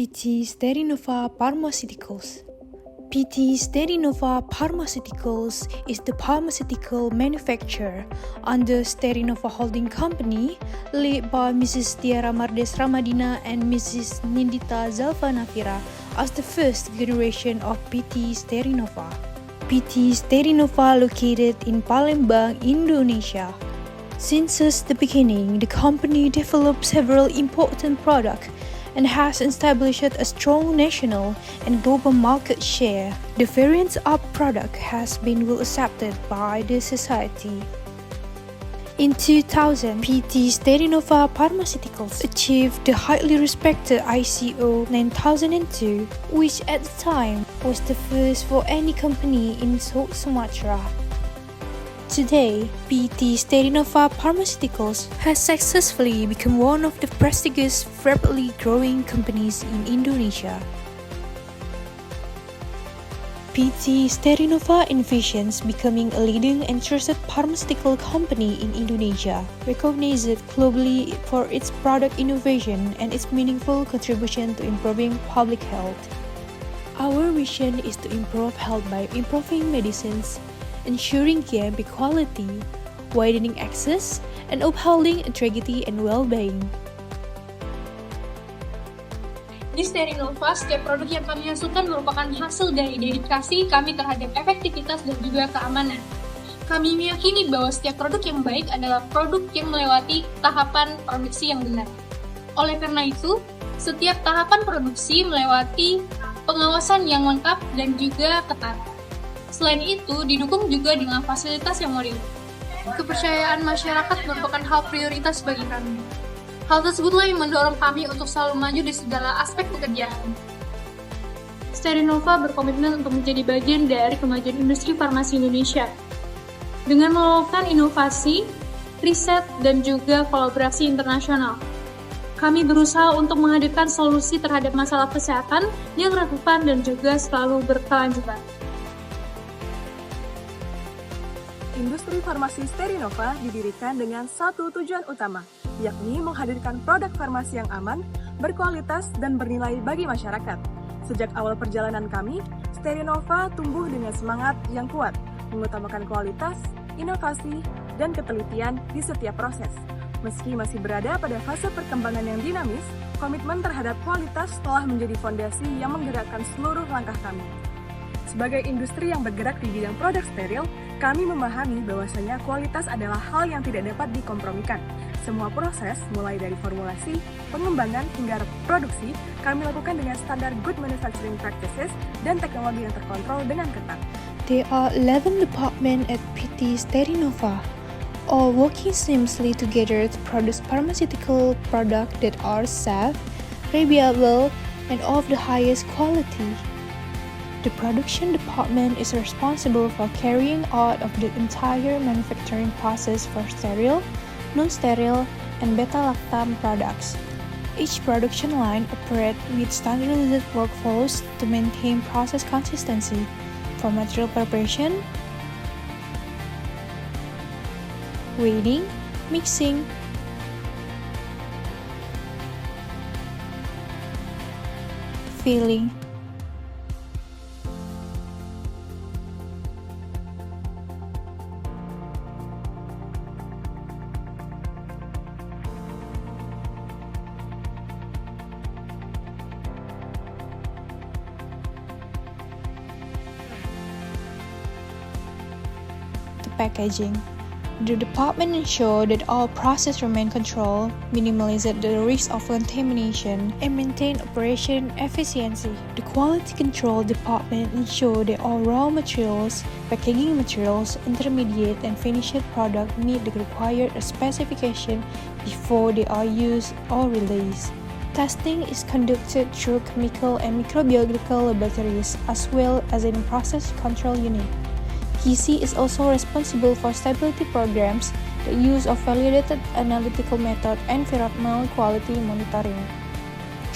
PT Sterinova Pharmaceuticals. PT Sterinova Pharmaceuticals is the pharmaceutical manufacturer under Sterinova Holding Company, led by Mrs. Tiara Mardes Ramadina and Mrs. Nindita Zalvanafira as the first generation of PT Sterinova. PT Sterinova located in Palembang, Indonesia. Since the beginning, the company developed several important products and has established a strong national and global market share. The variants of product has been well accepted by the society. In 2000, PT Sterinova Pharmaceuticals achieved the highly respected ISO 9002, which at the time was the first for any company in South Sumatra. Today, PT Sterinova Pharmaceuticals has successfully become one of the prestigious, rapidly growing companies in Indonesia. PT Sterinova envisions becoming a leading and trusted pharmaceutical company in Indonesia, recognized globally for its product innovation and its meaningful contribution to improving public health. Our mission is to improve health by improving medicines, ensuring GMP quality, widening access, and upholding integrity and well-being. Di Sterinova, setiap produk yang kami hasilkan merupakan hasil dari dedikasi kami terhadap efektivitas dan juga keamanan. Kami meyakini bahwa setiap produk yang baik adalah produk yang melewati tahapan produksi yang benar. Oleh karena itu, setiap tahapan produksi melewati pengawasan yang lengkap dan juga ketat. Selain itu, didukung juga dengan fasilitas yang modern. Kepercayaan masyarakat merupakan hal prioritas bagi kami. Hal tersebutlah yang mendorong kami untuk selalu maju di segala aspek pekerjaan. Sterinova berkomitmen untuk menjadi bagian dari kemajuan industri farmasi Indonesia. Dengan melakukan inovasi, riset, dan juga kolaborasi internasional. Kami berusaha untuk menghadirkan solusi terhadap masalah kesehatan yang relevan dan juga selalu berkelanjutan. Industri farmasi Sterinova didirikan dengan satu tujuan utama, yakni menghadirkan produk farmasi yang aman, berkualitas, dan bernilai bagi masyarakat. Sejak awal perjalanan kami, Sterinova tumbuh dengan semangat yang kuat, mengutamakan kualitas, inovasi, dan ketelitian di setiap proses. Meski masih berada pada fase perkembangan yang dinamis, komitmen terhadap kualitas telah menjadi fondasi yang menggerakkan seluruh langkah kami. Sebagai industri yang bergerak di bidang produk steril, kami memahami bahwasanya kualitas adalah hal yang tidak dapat dikompromikan. Semua proses, mulai dari formulasi, pengembangan, hingga produksi, kami lakukan dengan standar good manufacturing practices dan teknologi yang terkontrol dengan ketat. There are 11 departments at PT Sterinova, all working seamlessly together to produce pharmaceutical products that are safe, reliable, and of the highest quality. The production department is responsible for carrying out of the entire manufacturing process for sterile, non-sterile, and beta-lactam products. Each production line operates with standardized workflows to maintain process consistency for material preparation, weighing, mixing, filling, packaging. The department ensures that all processes remain controlled, minimizes the risk of contamination, and maintain operation efficiency. The quality control department ensures that all raw materials, packaging materials, intermediate, and finished product meet the required specification before they are used or released. Testing is conducted through chemical and microbiological laboratories as well as in process control unit. QC is also responsible for stability programs, the use of validated analytical method, and environmental quality monitoring.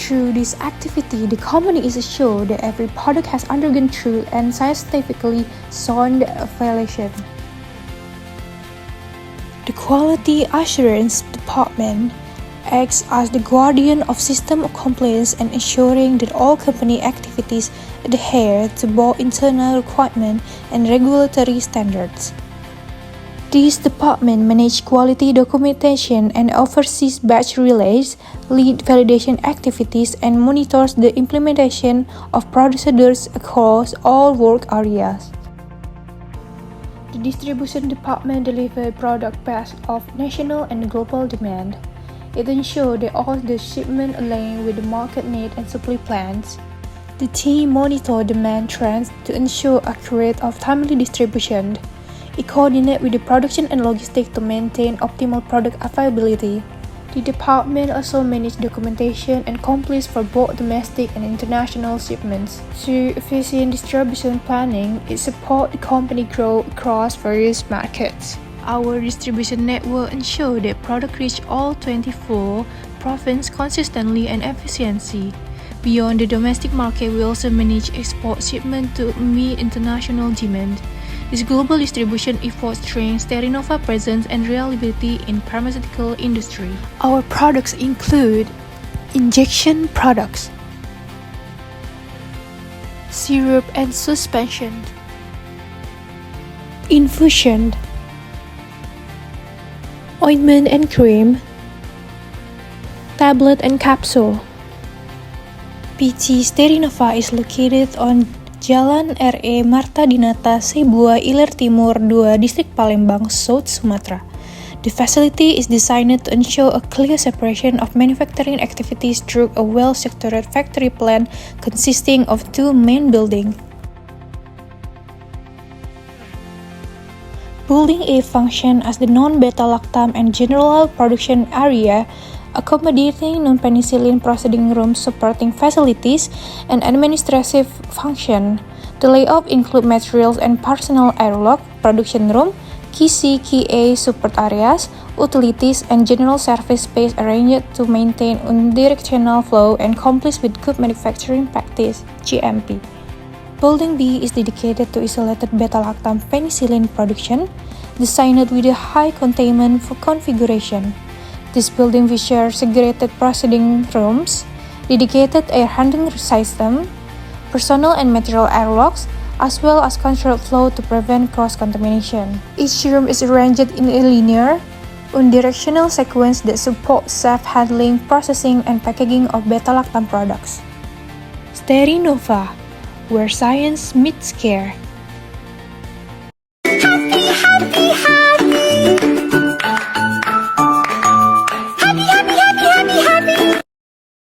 Through this activity, the company is assured that every product has undergone thorough and scientifically sound evaluation. The Quality Assurance Department acts as the guardian of system compliance and ensuring that all company activities adhere to both internal requirements and regulatory standards. This department manages quality documentation and oversees batch relays, lead validation activities, and monitors the implementation of procedures across all work areas. The distribution department delivers product based off national and global demand. It ensures that all the shipments align with the market need and supply plans. The team monitors demand trends to ensure accurate and timely distribution. It coordinates with the production and logistics to maintain optimal product availability. The department also manages documentation and compliance for both domestic and international shipments. Through efficient distribution planning, it supports the company growth across various markets. Our distribution network ensures that products reach all 24 provinces consistently and efficiently. Beyond the domestic market, we also manage export shipments to meet international demand. This global distribution effort strengthens Sterinova presence and reliability in pharmaceutical industry. Our products include injection products, syrup and suspension, infusion, ointment and cream, tablet and capsule. PT Sterinova is located on Jalan R.E. Marta Dinata, Sebuah, Ilir Timur 2, Distrik Palembang, South Sumatra. The facility is designed to ensure a clear separation of manufacturing activities through a well-structured factory plan consisting of two main buildings. Building A functions as the non-beta-lactam and general production area, accommodating non-penicillin processing rooms, supporting facilities, and administrative function. The layout includes materials and personnel airlock, production room, QC, QA support areas, utilities, and general service space arranged to maintain unidirectional flow and complies with good manufacturing practice (GMP). Building B is dedicated to isolated beta-lactam penicillin production, designed with a high containment configuration. This building features segregated processing rooms, dedicated air handling system, personnel and material airlocks, as well as controlled flow to prevent cross-contamination. Each room is arranged in a linear, unidirectional sequence that supports safe handling, processing, and packaging of beta-lactam products. Sterinova, where science meets care.